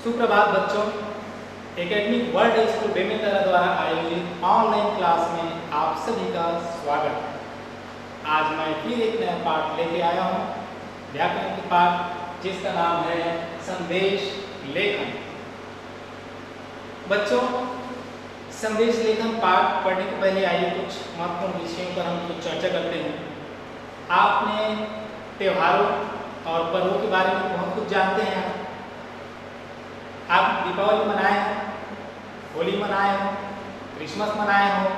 सुप्रभात बच्चों। Academic world school Bemetara द्वारा आयोजित ऑनलाइन क्लास में आप सभी का स्वागत है। आज मैं फिर एक नया पाठ लेके आया हूँ, व्याकरण के पाठ जिसका नाम है संदेश लेखन। बच्चों, संदेश लेखन पाठ पढ़ने के पहले आइए कुछ महत्वपूर्ण विषयों पर हम कुछ चर्चा करते हैं। आपने त्योहारों और पर्वों के बारे में बहुत कुछ जानते हैं। आप दीपावली मनाए हो, होली मनाए हो, क्रिसमस मनाए हो,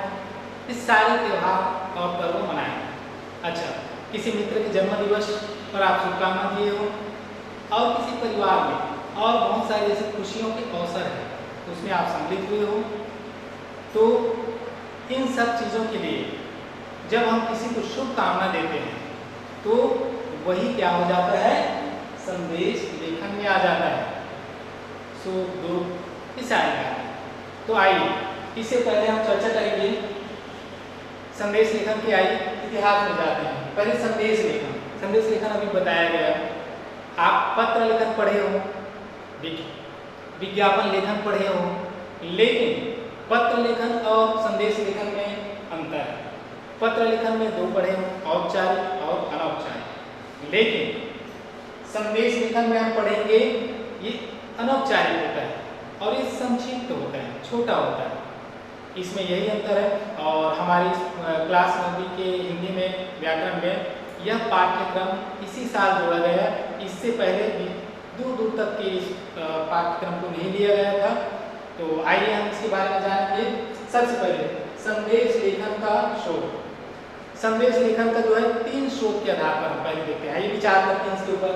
इस सारे त्यौहार और पर्व मनाए हो। अच्छा, किसी मित्र के जन्मदिवस पर आप शुभकामना दिए हो और किसी परिवार में और बहुत सारे ऐसे खुशियों के अवसर हैं उसमें आप सम्मिलित हुए हो। तो इन सब चीज़ों के लिए जब हम किसी को शुभकामना देते हैं तो वही क्या हो जाता है, संदेश लेखन में आ जाता है। सुख दुख इस आएगा। तो आइए इससे पहले हम चर्चा करेंगे संदेश लेखन के आइए इतिहास में जाते हैं। पहले संदेश लेखन। संदेश लेखन अभी बताया गया। आप पत्र लेखन पढ़े हो, विज्ञापन लेखन पढ़े हो, लेकिन पत्र लेखन और संदेश लेखन में अंतर है। पत्र लेखन में दो पढ़े हो, औपचारिक और अनौपचारिक, लेकिन संदेश लेखन में हम पढ़ेंगे ये अनौपचारिक होता है और ये संक्षिप्त होता है, छोटा होता है। इसमें यही अंतर है। और हमारी क्लास 9वीं के हिंदी में व्याकरण में यह पाठ्यक्रम इसी साल जोड़ा गया है। इससे पहले भी दूर दूर तक के इस पाठ्यक्रम को नहीं लिया गया था। तो आइए हम इसके बारे में जानेंगे। सबसे पहले संदेश लेखन का शोध। संदेश लेखन का जो है 3 शोध के आधार पर हम पहले देखते हैं। आइए विचार करते हैं इसके ऊपर।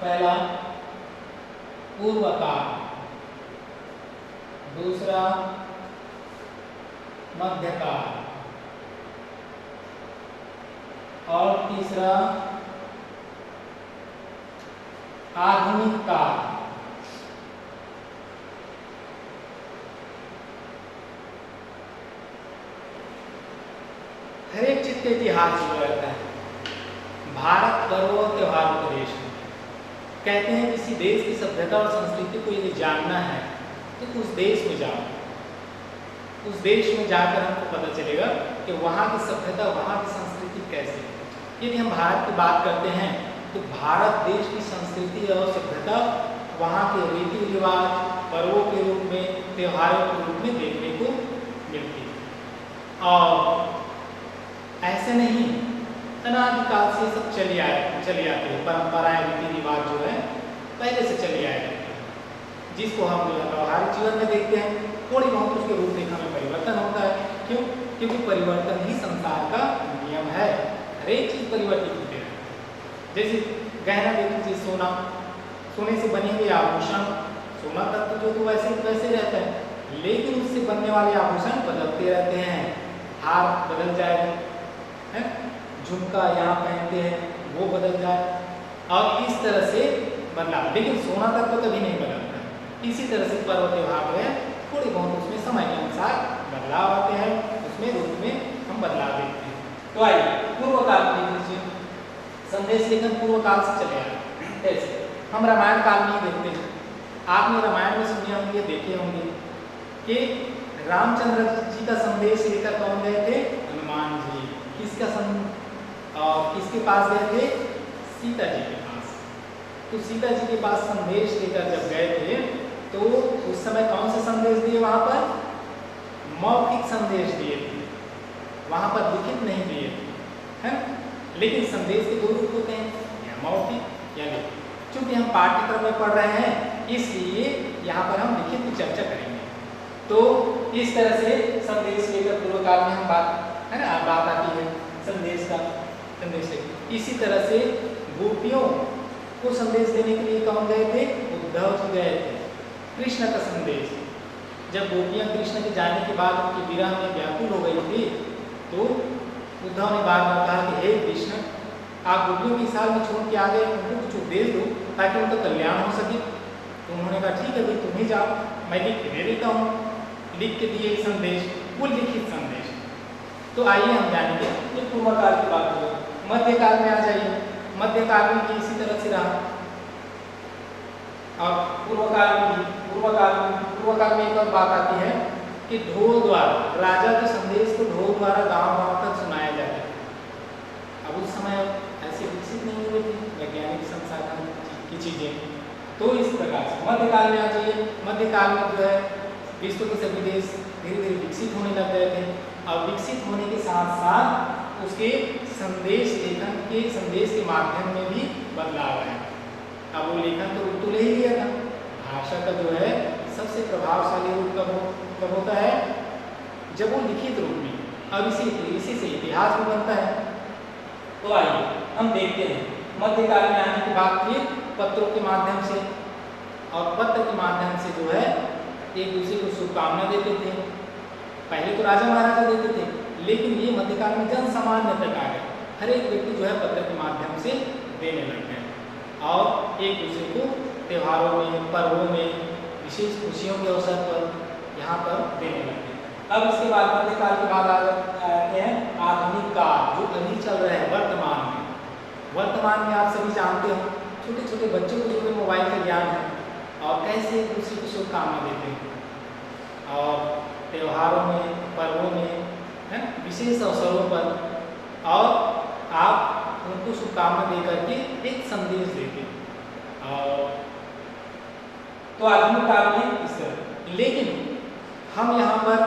पहला पूर्व काल, दूसरा मध्यकाल और तीसरा आधुनिक काल। हर एक चीज का इतिहास जुड़ा रहता है। भारत पर्व और त्योहारों का देश है। कहते हैं किसी देश की सभ्यता और संस्कृति को यदि जानना है तो उस देश में जाओ। उस देश में जाकर हमको पता चलेगा कि वहाँ की सभ्यता, वहाँ की संस्कृति कैसे है। यदि हम भारत की बात करते हैं तो भारत देश की संस्कृति और सभ्यता वहाँ के रीति रिवाज, पर्वों के रूप में, त्योहारों के रूप में देखने को मिलती है। और ऐसे नहीं, अनादिकाल से सब चली आती है। परंपराएं, रीति रिवाज जो है पहले से चली आए हैं, जिसको हम जो है व्यवहारिक जीवन में देखते हैं। थोड़ी बहुत उसके रूपरेखा में परिवर्तन होता है। क्यों? क्योंकि परिवर्तन ही संसार का नियम है। हर एक चीज परिवर्तित होती है। जैसे गहना देख लीजिए, सोना, सोने से बने हुए आभूषण, सोना तक तो जो वैसे रहता है, लेकिन उससे बनने वाले आभूषण बदलते रहते हैं। हार बदल जाएगा, है, झुमका यहाँ पहनते हैं वो बदल जाए, और इस तरह से बदलाव। लेकिन सोना तक तो कभी नहीं बदलता। इसी तरह से पर्व त्योहार जो है थोड़ी बहुत उसमें समय के अनुसार बदलाव आते हैं, उसमें रूप में हम बदलाव देखते हैं। तो आइए पूर्व काल में देख लीजिए। संदेश लेखन पूर्व काल से चले आए। ऐसे हम रामायण काल में ही देखते हैं। आपने रामायण में सुने होंगे, देखे होंगे कि रामचंद्र जी का संदेश लेकर कौन गए थे? हनुमान जी। किसके पास गए थे? सीता जी के पास। तो सीता जी के पास संदेश लेकर जब गए थे तो उस समय कौन से संदेश दिए? वहां पर मौखिक संदेश दिए थे, वहां पर लिखित नहीं दिए थे, है। लेकिन संदेश के 2 रूप होते हैं, या मौखिक या लिखित। चूंकि हम पाठ्यक्रम में पढ़ रहे हैं इसलिए यहाँ पर हम लिखित की चर्चा करेंगे। तो इस तरह से संदेश लेकर पूर्व काल में हम बात आती है संदेश लेकर। इसी तरह से गोपियों को संदेश देने के लिए कौन गए थे? उद्धव जी गए थे। कृष्ण का संदेश, जब गोपियां कृष्ण के जाने के बाद उनकी विरह में व्याकुल हो गई थी तो उद्धव ने बार बार कहा कि हे कृष्ण, आप गोपियों की साल में छोड़ के आ गए, उनको कुछ उपदेश दो ताकि उनका कल्याण हो सके। तो उन्होंने कहा ठीक है भाई, तुम ही जाओ, मैं लिख के दे देता हूँ। लिख के दिए संदेश, वो लिखित संदेश। तो आइए हम जानेंगे। ये पूर्व काल की बात हो। मध्यकाल में आ जाइए। मध्यकाल में भी इसी तरह से रहा। और पूर्व काल में एक और बात आती है कि ढोल द्वारा राजा के संदेश को ढोल द्वारा गांव-गांव तक सुनाया जाता है। अब उस समय ऐसे विकसित नहीं हुए थे वैज्ञानिक संसाधन की चीजें, तो इस प्रकार से मध्यकाल में आ जाइए। मध्यकाल में जो है विश्व के सभी देश धीरे धीरे विकसित होने लग गए थे और विकसित होने के साथ साथ उसके संदेश लेखन के संदेश के माध्यम में भी बदलाव आया। अब वो लेखन तो रूप तो ले ही लिया था। भाषा का जो है सबसे प्रभावशाली रूप कब होता है, जब वो लिखित रूप में। अब इसी से इतिहास भी बनता है। तो आइए हम देखते हैं मध्यकाल में आने के बाद फिर पत्रों के माध्यम से और पत्र के माध्यम से जो है एक दूसरे को शुभकामना देते थे। पहले तो राजा महाराजा देते थे, लेकिन ये मध्यकाल में जन सामान्य तक आ गए। हर एक व्यक्ति जो है पत्र के माध्यम से देने लग गए और एक दूसरे को त्योहारों में, पर्वों में, विशेष खुशियों के अवसर पर यहाँ पर देने लग गए। अब इसके बाद मध्यकाल के बाद आते हैं आधुनिक काल, जो अभी चल रहा है वर्तमान में। वर्तमान में आप सभी जानते हो छोटे छोटे बच्चों को जो मोबाइल का ज्ञान है और कैसे एक दूसरे को शुभकामना देते हैं और त्योहारों में, पर्वों में, विशेष अवसरों पर, और आप उनको शुभकामना दे करके एक संदेश देते हैं। और तो आधुनिक काल में इस तरह, लेकिन हम यहाँ पर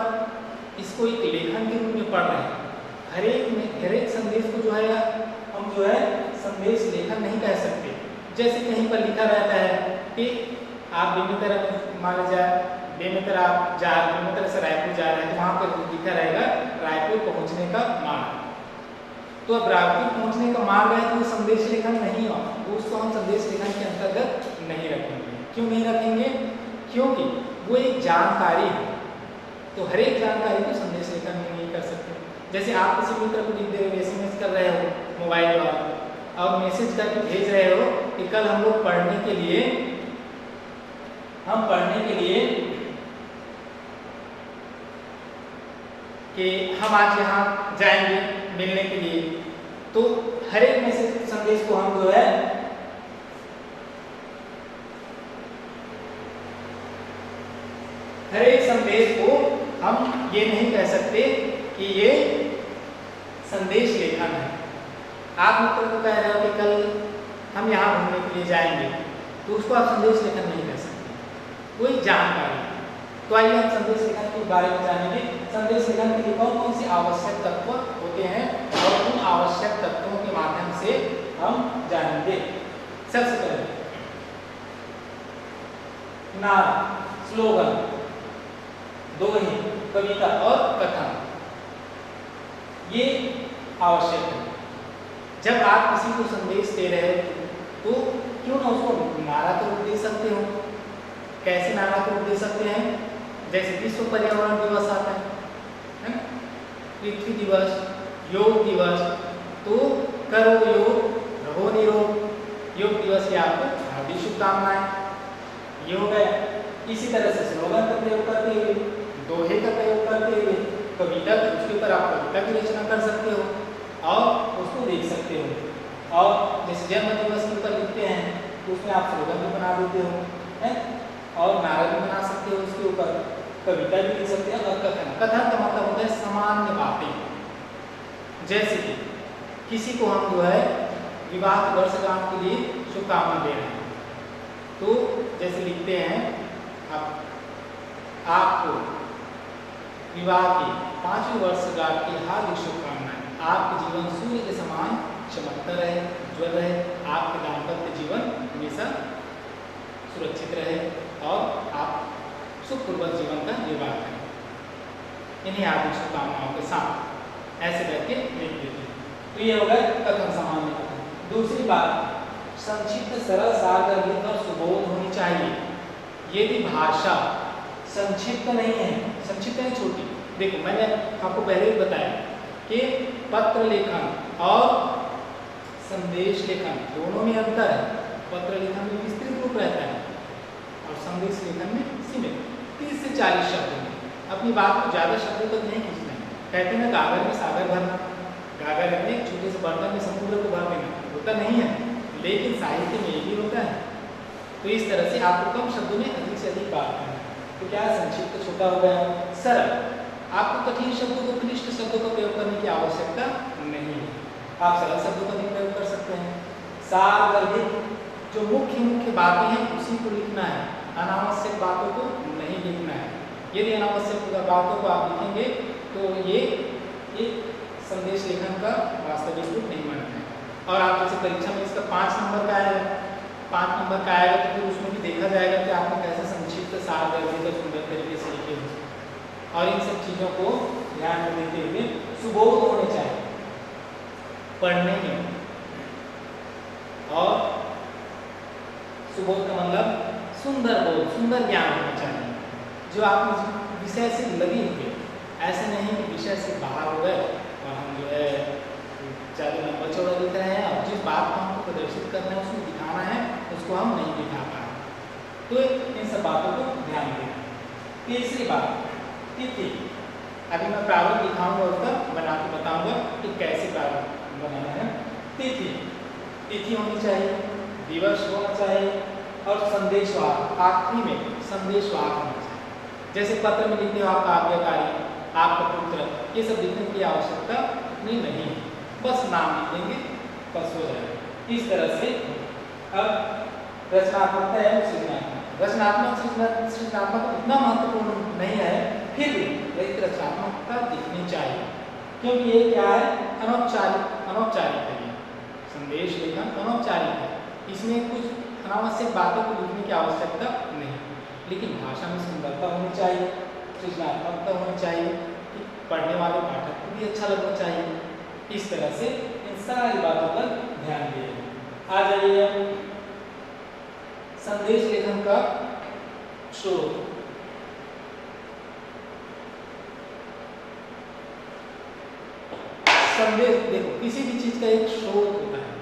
इसको एक लेखन के रूप में पढ़ रहे हैं। हर एक संदेश को जो है हम जो है संदेश लेखन नहीं कह सकते। जैसे कहीं पर लिखा रहता है कि आप बेमेतरा मान लीजिए बेमेतरा से रायपुर जा रहे हैं, तो वहाँ पर लिखा रहेगा रायपुर पहुँचने का मार्ग। तो अब रायपुर पहुँचने का मार्ग है तो संदेश लेखन नहीं हो, उसको हम संदेश लेखन के अंतर्गत नहीं रखेंगे। क्यों नहीं रखेंगे? क्योंकि वो एक जानकारी है, तो हर एक जानकारी को संदेश लेखन में नहीं कर सकते। जैसे आप किसी मित्र को लिख दे रहे हो, SMS कर रहे हो मोबाइल द्वारा और मैसेज करके भेज रहे हो कि कल हम लोग पढ़ने के लिए कि हम आज यहाँ जाएंगे मिलने के लिए, तो हर एक मैसेज संदेश को हम जो है हर एक संदेश को हम ये नहीं कह सकते कि ये संदेश लेखन है। आप मित्र को कह रहे हो कि कल हम यहाँ घूमने के लिए जाएंगे, तो उसको आप संदेश लेखन नहीं कह सकते, वो एक जानकारी है। तो आइए हम संदेश लेखन के बारे में जानेंगे। संदेश लेखन के लिए कौन कौन से आवश्यक तत्व होते हैं और उन आवश्यक तत्वों के माध्यम से हम जानेंगे। सबसे पहले नारा, स्लोगन, दोहे, कविता और कथन, ये आवश्यक है। जब आप किसी को संदेश दे रहे हो तो क्यों ना उसको नारा के रूप दे सकते हो। कैसे नारा के रूप दे सकते हैं? जैसे विश्व पर्यावरण दिवस आता है, पृथ्वी दिवस, योग दिवस, तो करो योग रहो निरोग, योग दिवस की आपको हार्दिक शुभकामनाएं। ये हो गया। इसी तरह से स्लोगन का प्रयोग करते हुए, दोहे का प्रयोग करते हुए, कविता उसके ऊपर आप कविता की रचना कर सकते हो और उसको देख सकते हो। और जैसे जन्म दिवस के ऊपर लिखते हैं तो उसमें आप स्लोगन भी बना देते हो, है, और नारा भी बना सकते हो, उसके ऊपर कविता भी लिख सकते हैं। और कथन का मतलब होता है सामान्य बातें। जैसे कि किसी को हम जो है विवाह की वर्षगांठ के लिए शुभकामना दे रहे हैं, तो जैसे लिखते हैं आपको विवाह की 5वीं वर्षगांठ की हार्दिक शुभकामनाएं। आपके जीवन सूर्य के समान चमकता रहे, उज्ज्वल रहे, आपके दाम्पत्य जीवन हमेशा सुरक्षित रहे और आप सुखपूर्वक जीवन का निर्वाह करें। इन्हीं हार्दिक शुभकामनाओं के साथ ऐसे करके लिख देते हैं। तो ये हो गया कथन, सामान्य कथन। दूसरी बात, संक्षिप्त, सरल, सारगर्भित और सुबोध होनी चाहिए। यदि भाषा संक्षिप्त नहीं है, संक्षिप्त है छोटी, देखो मैंने आपको पहले ही बताया कि पत्र लेखन और संदेश लेखन दोनों में अंतर है। पत्र लेखन में विस्तृत रूप रहता है और संदेश लेखन में सीमित 30 से 40 शब्द में अपनी बात को ज़्यादा शब्दों तक नहीं खींचना है। कहते हैं ना गागर में सागर भरना, गागर रखने छोटे से बर्तन में समुद्र को भर देना होता नहीं है, लेकिन साहित्य में ये भी होता है। तो इस तरह से आपको कम शब्दों में अधिक से अधिक बात करना है। तो क्या संक्षिप्त छोटा हो गया, सरल। आपको कठिन शब्दों को, क्लिष्ट शब्दों का प्रयोग करने की आवश्यकता नहीं है, आप सरल शब्दों का भी प्रयोग कर सकते हैं। सार्वधिक, जो मुख्य बातें हैं उसी को लिखना है, अनावश्यक बातों को नहीं लिखना है। यदि अनावश्यक बातों को आप लिखेंगे तो ये एक संदेश लेखन का वास्तविक रूप नहीं बनता है। और आप जैसे परीक्षा में इसका 5 नंबर का आएगा, 5 नंबर का आएगा तो फिर उसमें भी देखा जाएगा कि आपने कैसे संक्षिप्त सारगर्भित और सुंदर तरीके से लिखे हैं। और इन सब चीज़ों को ध्यान में देते हुए सुबोध होने चाहिए पढ़ने में। और सुबोध का मतलब सुंदर बोध, सुंदर ज्ञान होना चाहिए जो आप विषय से लगे हुए, ऐसे नहीं कि विषय से बाहर हो गए और हम जो है ज़्यादा लंबा चौड़ा दिख रहे हैं और जिस बात को हमको प्रदर्शित करना है उसमें दिखाना है उसको हम नहीं दिखा पा रहे। तो इन सब बातों को ध्यान देना। तीसरी बात, तिथि। अभी मैं प्रारूप दिखाऊंगा, उसका बना के बताऊंगा कि कैसे प्रारूप बनाना है। तिथि, तिथि होनी चाहिए, दिवस होना चाहिए और संदेशवाहक, आखिरी में संदेशवाहक होना चाहिए। जैसे पत्र में लिखते हो आपका आज्ञाकारी, आपका पुत्र, ये सब लिखने की आवश्यकता इतनी नहीं है, बस नाम लिख देंगे बस हो जाएगा। इस तरह से अब रचनात्मकता है सृजनात्मक। रचनात्मक इतना महत्वपूर्ण नहीं है, फिर भी एक रचनात्मकता दिखनी चाहिए क्योंकि ये क्या है, अनौपचारिक है। संदेश लेखन अनौपचारिक है, इसमें कुछ अनावश्यक बातों को लिखने की आवश्यकता नहीं, लेकिन भाषा में सुंदरता होनी चाहिए, सृजनात्मकता होनी चाहिए, कि पढ़ने वाले पाठक को भी अच्छा लगना चाहिए। इस तरह से इन सारी बातों पर ध्यान दिए। आ जाइए संदेश लेखन का स्रोत। संदेश देखो, किसी भी चीज का एक स्रोत होता है,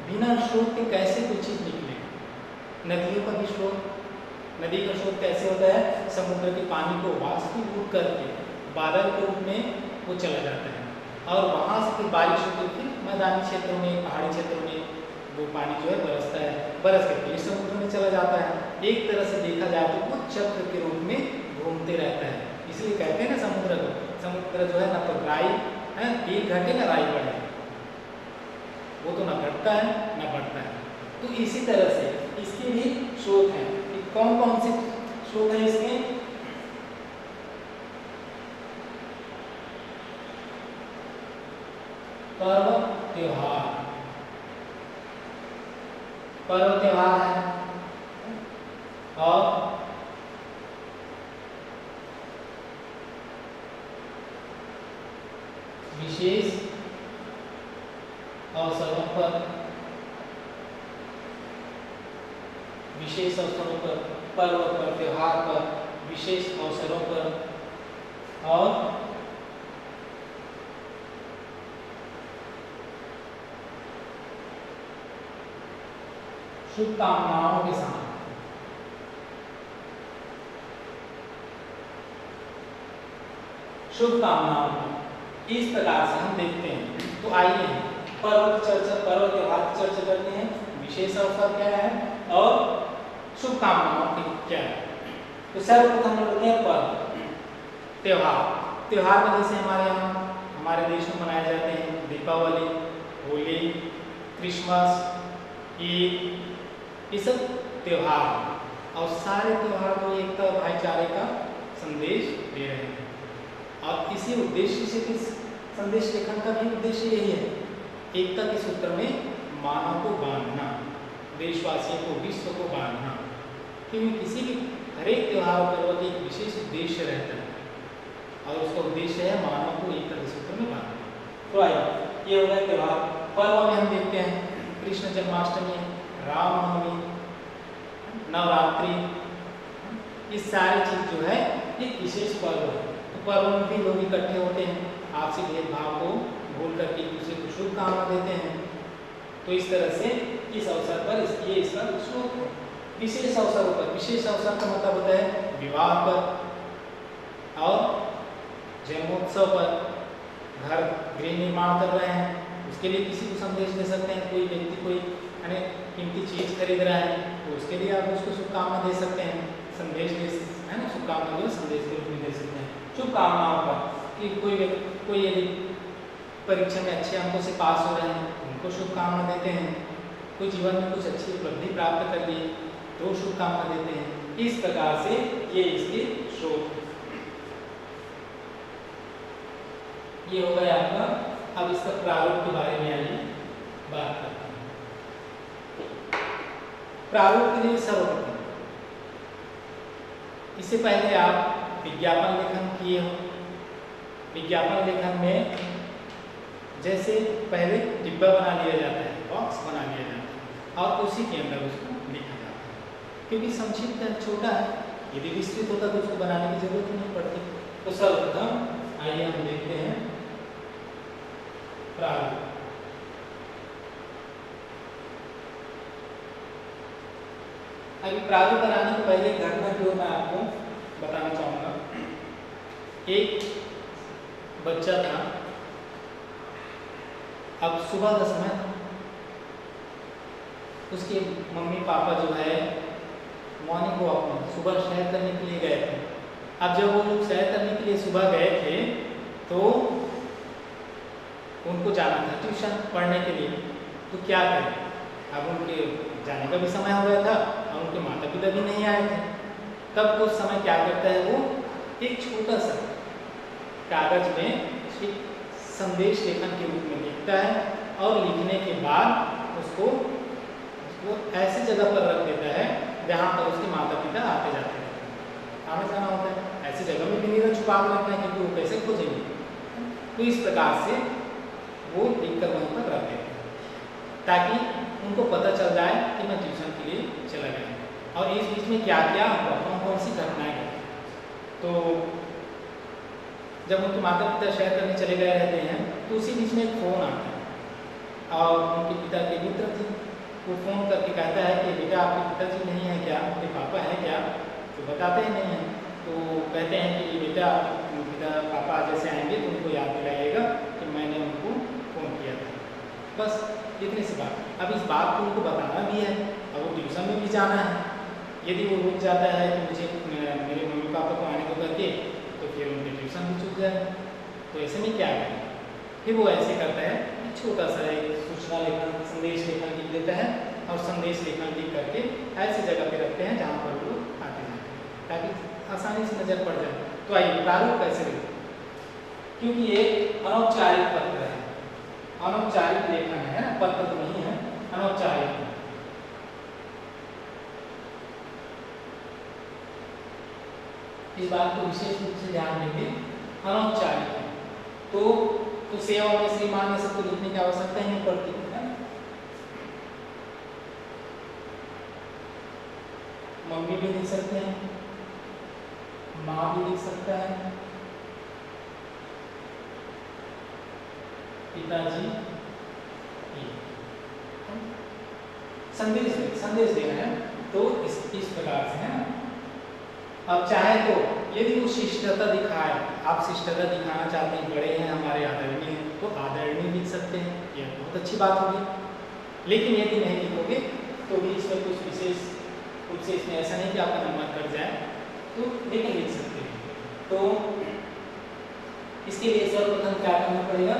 बिना स्रोत के कैसे कोई चीज निकले। नदियों का भी स्रोत, नदी का स्रोत कैसे होता है, समुद्र के पानी को वाष्पीभूत करके बादल के रूप में वो चला जाता है और वहाँ से फिर बारिश होकर फिर मैदानी क्षेत्रों में, पहाड़ी क्षेत्रों में वो पानी जो है बरसता है, बरस के फिर समुद्र में चला जाता है। एक तरह से देखा जाए तो वो चक्र के रूप में घूमते रहता है, इसलिए कहते हैं ना समुद्र को, समुद्र जो है ना तो राई है, एक घटे ना राई बढ़े, वो तो ना घटता है ना बढ़ता है। तो इसी तरह से इसके भी स्रोत हैं। कौन कौन से स्रोत है इसमें, पर्व त्योहार, पर्व त्योहार है और विशेष अवसरों पर, विशेष अवसरों पर, पर्व पर, त्योहार पर, विशेष अवसरों पर और शुभकामनाओं के साथ। शुभकामनाओं इस प्रकार से हम देखते हैं। तो आइए पर्व की चर्चा, पर्व त्योहार की चर्चा करते हैं, विशेष अवसर क्या है और शुभकामनाओं की क्या है। तो सर्वप्रथम हम लोग हैं पर्व त्योहार। त्योहार में जैसे हमारे यहाँ, हमारे देश में मनाए जाते हैं दीपावली, होली, क्रिसमस, ईद, ये सब त्योहार हैं और सारे त्योहार को एकता और भाईचारे का संदेश दे रहे हैं। और इसी उद्देश्य से इस संदेश लेखन का भी उद्देश्य यही है, एकता के सूत्र में मानव को बांधना, देशवासियों को, विश्व को बांधना। क्योंकि किसी भी हर एक त्योहार और पर्व का एक विशेष उद्देश्य रहता है और उसका उद्देश्य है मानव को एकता के सूत्र में बांधना। तो आइए ये हो गया त्योहार। पर्व में हम देखते हैं कृष्ण जन्माष्टमी, रामनवमी, नवरात्रि, ये सारी चीज जो है एक विशेष पर्व है। तो पर्व में भी लोग इकट्ठे होते हैं, आपसी भेदभाव को भूल करके एक दूसरे को शुभकामना देते हैं। तो इस तरह से इस अवसर पर ये इसका स्रोत है। विशेष अवसरों पर, विशेष अवसर का मतलब होता है विवाह पर और जन्मोत्सव पर, घर गृह निर्माण कर रहे हैं उसके लिए किसी को संदेश दे सकते हैं, कोई व्यक्ति कोई यानी कीमती चीज़ खरीद रहा है तो उसके लिए आप उसको शुभकामना दे सकते हैं, संदेश दे, है ना, शुभकामना जो संदेश के रूप में दे सकते हैं। शुभकामनाओं का कि कोई यदि परीक्षा में अच्छे अंकों से पास हो रहे हैं उनको शुभकामना देते हैं, कोई जीवन में कुछ अच्छी उपलब्धि प्राप्त कर ली तो शुभकामना देते हैं। इस प्रकार से ये इसके स्रोत है। ये हो गया आपका। अब इसका प्रारूप के बारे में आइए बात करते हैं। प्रारूप के लिए सर्वप्रथम इससे पहले आप विज्ञापन लेखन किए हो। विज्ञापन लेखन में जैसे पहले डिब्बा बना लिया जाता है, बॉक्स बना लिया जाता है और उसी के अंदर उसको लिखा जाता है, क्योंकि संक्षिप्त है, छोटा है, यदि विस्तृत होता तो उसको बनाने की जरूरत नहीं पड़ती। तो सर्वप्रथम आइए हम देखते हैं प्रारूप। अभी प्रारूप बनाने के पहले घटना की ओर मैं आपको बताना चाहूँगा। एक बच्चा था, अब सुबह का समय था, उसके मम्मी पापा जो है मॉर्निंग वॉक में सुबह सैर करने के लिए गए थे। अब जब वो लोग सैर करने के लिए सुबह गए थे तो उनको जाना था ट्यूशन पढ़ने के लिए, तो क्या करें, अब उनके जाने का भी समय हो गया था और उनके माता पिता भी नहीं आए थे। तब उस समय क्या करता है वो, एक छोटा सा कागज में एक संदेश लेखन के रूप में लिखता है और लिखने के बाद उसको ऐसी जगह पर रख देता है जहाँ पर उसके माता पिता आते जाते रहते हैं। आना जाना होता है, ऐसी जगह में भी नहीं छुपा के रखना है क्योंकि वो कैसे खोजेंगे। तो इस प्रकार से वो लिखकर वहीं पर रख देते हैं ताकि उनको पता चल जाए कि मैं ट्यूशन के लिए चला गया और इस बीच में क्या क्या हुआ, कौन कौन सी घटनाएं घटी। तो जब उनके माता पिता शेयर करने चले गए रहते हैं तो उसी बीच में एक फ़ोन आता है और उनके पिता के मित्र थे, वो फ़ोन करके कहता है कि बेटा आपके पिताजी नहीं है क्या, आपके पापा हैं क्या, तो बताते ही नहीं हैं। तो कहते हैं कि बेटा आपके पिता पापा जैसे आएंगे तो उनको याद दिलाइएगा कि मैंने उनको फ़ोन किया था। बस इतनी सी बात। अब इस बात को उनको बताना भी है और वो ट्यूशन में भी जाना है। यदि वो रुक जाता है कि मुझे मेरे मम्मी पापा को आने को करके, तो फिर उनके ट्यूशन भी छूट जाए। तो ऐसे में क्या करें, फिर वो ऐसे करता है कि छोटा सा एक सूचना लेखन, संदेश लेखन लिख देता है और संदेश लेखन लिख करके ऐसी जगह पे रखते हैं जहाँ पर वो आते हैं ताकि आसानी से नजर पड़ जाए। तो आइए प्रारूप कैसे लिखें, क्योंकि ये अनौपचारिक पत्र है, अनौपचारिक लेखन है, पत्र तो नहीं है, अनौपचारिक। इस बात को विशेष रूप से ध्यान देंगे, अनौपचारिक है तो सेवा में श्रीमान ये सब तो लिखने की आवश्यकता ही नहीं पड़ती है। मम्मी भी लिख सकते हैं, माँ भी लिख सकता है, पिताजी, संदेश देना है तो इस प्रकार से है ना। अब चाहे तो यदि वो शिष्टता दिखाए, आप शिष्टता दिखाना चाहते हैं, बड़े हैं हमारे आदरणीय हैं, तो आदरणीय लिख सकते हैं, यह बहुत अच्छी बात होगी। लेकिन यदि नहीं लिखोगे तो भी इसमें कुछ विशेष रूप से इसमें ऐसा नहीं कि आपका नंबर कट जाए, तो लेकिन लिख सकते हैं। तो इसके लिए सर्वप्रथम क्या करना पड़ेगा,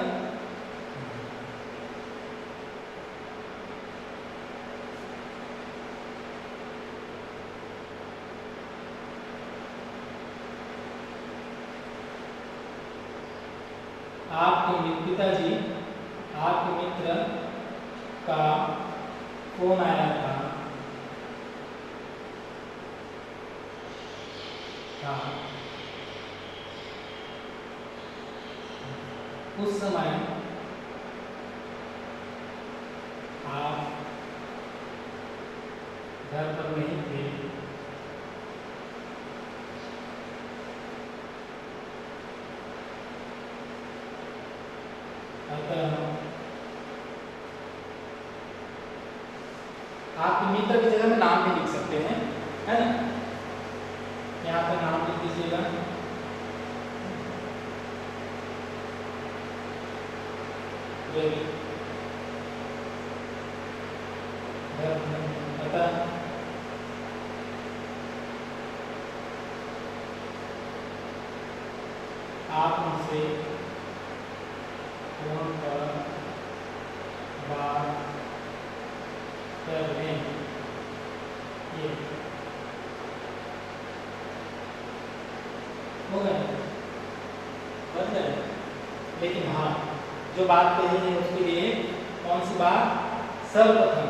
आपके पिताजी, आपके मित्र का फोन आया था, उस समय आप घर पर नहीं थे, आपके मित्र की जगह में नाम भी लिख सकते हैं, है ना। यहाँ पर नाम लिख दीजिएगा, अतः आप मुझसे फोन पर बात कर लें। ये हो गया, बन गया। लेकिन हाँ, जो बात कही है उसके लिए कौन सी बात? सर्वप्रथम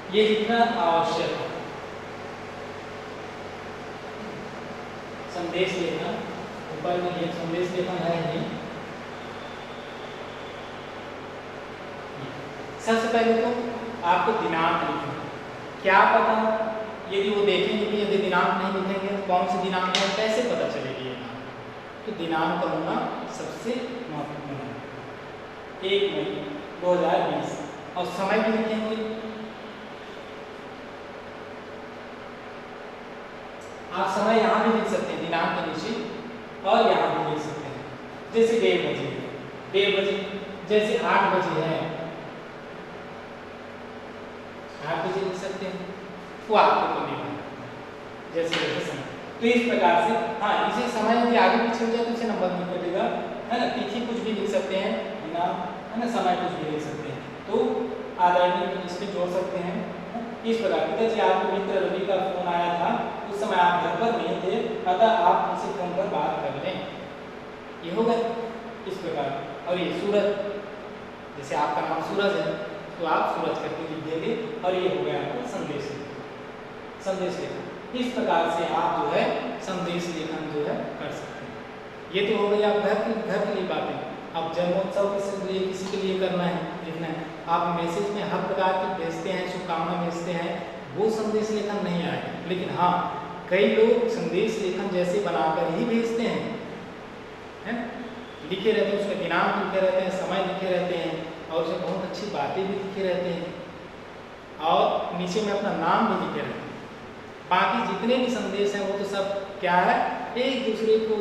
ये लिखना आवश्यक है। संदेश लेखन, ऊपर में ये संदेश लेखन है नहीं। सबसे पहले तो आपको दिनांक लिखना। क्या पता यदि वो देखेंगे कि यदि दिनांक नहीं लिखेंगे तो कौन सी दिनांक है, कैसे पता चलेगी ये? तो दिनांक का होना सबसे महत्वपूर्ण है। 1 मई 2020 और समय भी लिखेंगे। आप समय यहाँ भी लिख सकते हैं दिनांक के नीचे, और यहाँ भी लिख सकते हैं। जैसे 1:30 बजे, जैसे 8 बजे है, 8 बजे लिख सकते हैं। वो आपको करने वाला जैसे समय। तो इस प्रकार से हाँ, इसे समय यदि आगे पीछे हो जाए तो इसे नंबर नहीं कटेगा, है ना। तिथि कुछ भी लिख सकते हैं, है ना, समय कुछ भी लिख सकते हैं। तो आदरणीय इसमें जोड़ सकते हैं। इस प्रकार पिताजी आपको मित्र रवि का फोन आया था, उस समय आप घर पर नहीं थे, अतः आप उनसे फोन पर बात कर लें। ये हो गया इस प्रकार। और ये सूरज, जैसे आपका नाम सूरज है तो आप सूरज करके लिख देंगे, और ये हो गया आपका संदेश लेखन। इस प्रकार से आप जो है संदेश लेखन जो है कर सकते हैं। ये तो हो गई आप घर के लिए बातें। अब जन्मोत्सव किसी के लिए करना है, लिखना है, आप मैसेज में हर प्रकार की भेजते हैं, शुभकामना भेजते हैं, वो संदेश लेखन नहीं आएगा। लेकिन हाँ, कई लोग संदेश लेखन जैसे बनाकर ही भेजते हैं, लिखे रहते हैं, उसमें दिनांक लिखे रहते हैं, समय लिखे रहते हैं, और उसमें बहुत अच्छी बातें भी लिखे रहते हैं, और नीचे में अपना नाम भी लिखे रहते हैं। बाकी जितने भी संदेश हैं वो तो सब क्या है, एक दूसरे को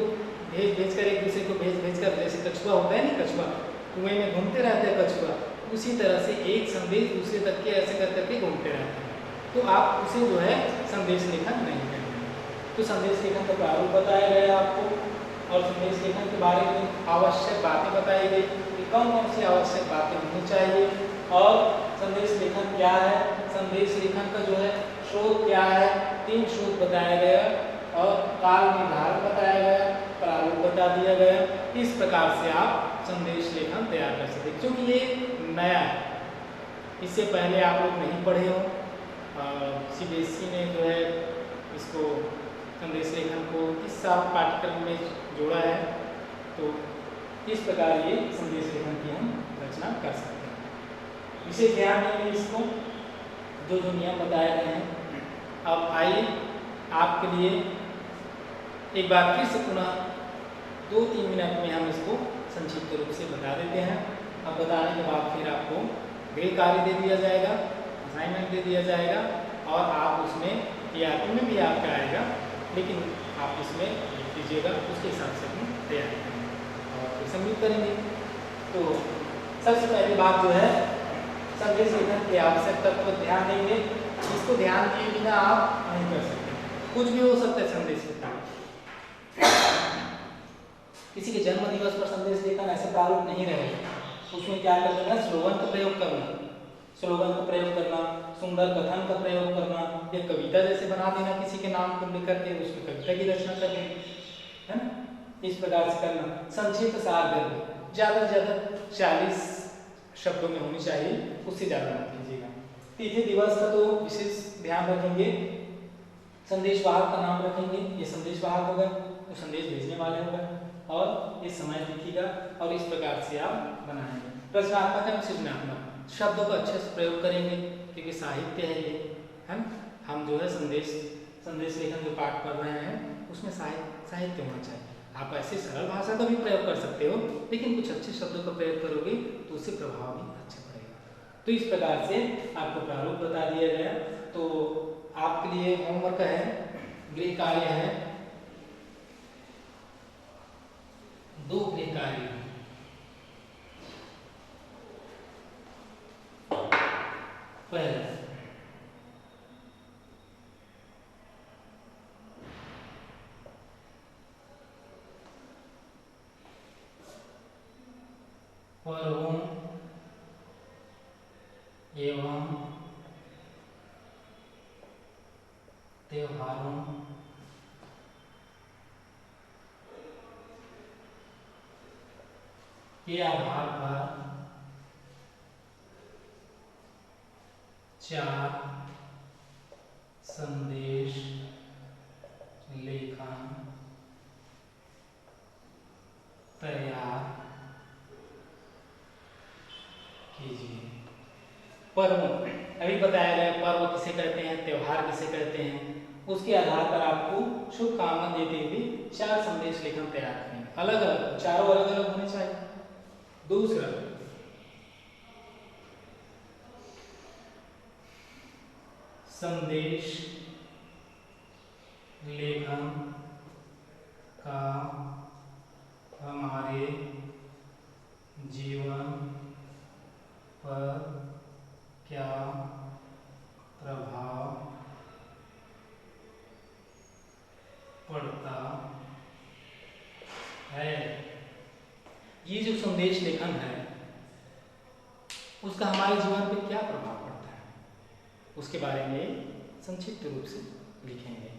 भेज कर, एक दूसरे को भेज कर, जैसे कछुआ होता है ना, कछुआ कुएं में घूमते रहते हैं कछुआ, उसी तरह से एक संदेश दूसरे तक के ऐसे कर करके घूमते रहते हैं। तो आप उसे जो है संदेश लेखन नहीं करेंगे। तो संदेश लेखन का प्रारूप बताया गया आपको, और संदेश लेखन के बारे में आवश्यक बातें बताई गई कि कौन कौन सी आवश्यक बातें होनी चाहिए, और संदेश लेखन क्या है, संदेश लेखन का जो है स्रोत क्या है, 3 स्रोत बताया गया, और काल निर्धारक बताया गया, प्रारूप बता दिया गया। इस प्रकार से आप संदेश लेखन तैयार कर सकते हैं। क्योंकि ये नया है, इससे पहले आप लोग नहीं पढ़े हो, CBSE ने जो है इसको संदेश लेखन को इस साल पाठ्यक्रम में जोड़ा है। तो इस प्रकार ये संदेश लेखन की हम रचना कर सकते हैं। विशेष ध्यान देंगे इसको, जो नियम बताए गए हैं। अब आइए आपके लिए एक बार फिर से पुनः 2-3 मिनट में हम इसको संक्षिप्त रूप से बता देते हैं। अब बताने के बाद फिर आपको गृह कार्य दे दिया जाएगा, असाइनमेंट दे दिया जाएगा, और आप उसमें TRP में भी आपका आएगा, लेकिन आप इसमें लिख दीजिएगा, उसके हिसाब से हम तैयारी करेंगे और फिर सबमिट करेंगे। तो सबसे पहली बात जो है, संदेश लेखन की आवश्यकता पर ध्यान देंगे। इसको ध्यान दिए बिना आप नहीं कर सकते, कुछ भी हो सकता है संदेश लेखन। किसी के जन्म दिवस पर संदेश लेखन ऐसे प्रारूप नहीं रहेगा। उसमें क्या करना है, स्लोगन का प्रयोग करना, सुंदर कथन का प्रयोग करना, या कविता जैसे बना देना किसी के नाम को लेकर के, उसमें कविता की रचना कर देना, है ना। इस प्रकार से करना। संक्षिप्त सारगर्भ, ज़्यादा से ज़्यादा 40 शब्दों में होनी चाहिए, उससे ज़्यादा मत कीजिएगा। तिथि दिवस का तो विशेष ध्यान रखेंगे। संदेशवाहक का नाम रखेंगे, ये संदेशवाहक होगा, तो संदेश भेजने वाले होगा, और ये समय तिथि का, और इस प्रकार से आप बनाएंगे। रचनात्मक एवं सृजनात्मक शब्दों का अच्छे से प्रयोग करेंगे, क्योंकि साहित्य है ये, है ना। हम जो है संदेश लेखन जो पाठ पढ़ रहे हैं उसमें साहित्य होना चाहिए। आप ऐसे सरल भाषा का भी प्रयोग कर सकते हो, लेकिन कुछ अच्छे शब्दों का प्रयोग करोगे तो उससे प्रभाव भी अच्छा पड़ेगा। तो इस प्रकार से आपको प्रारूप बता दिया गया। तो आपके लिए होमवर्क है, गृह कार्य है, 2 गृह कार्य। पहला, पर्वों एवं त्योहारों के आधार पर 4 संदेश लेखन तैयार कीजिए। पर्व अभी बताया गया, पर्व किसे कहते हैं, त्योहार किसे कहते हैं, उसके आधार पर आपको शुभकामना देते हुए 4 संदेश लेखन तैयार करेंगे। अलग अलग, चारों अलग अलग होने चाहिए। दूसरा, संदेश लेखन का हमारे जीवन पर क्या प्रभाव पड़ता है। ये जो संदेश लेखन है उसका हमारे जीवन पर क्या प्रभाव पड़ता है, उसके बारे में संक्षिप्त रूप से लिखेंगे।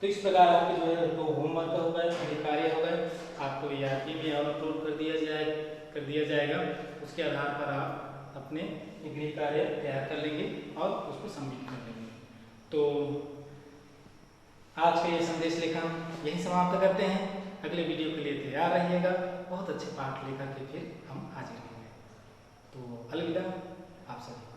तो इस प्रकार आपके जो है तो होमवर्क हो गए, गृह कार्य हो गए, आपको ERP में और अपलोड कर दिया जाएगा। उसके आधार पर आप अपने गृह कार्य तैयार कर लेंगे और उसको सबमिट कर लेंगे। तो आज के ये संदेश लेखन यही समाप्त करते हैं। अगले वीडियो के लिए तैयार रहिएगा, बहुत अच्छे पाठ लेकर के फिर हम हाजिर होंगे। तो अलविदा आप सभी।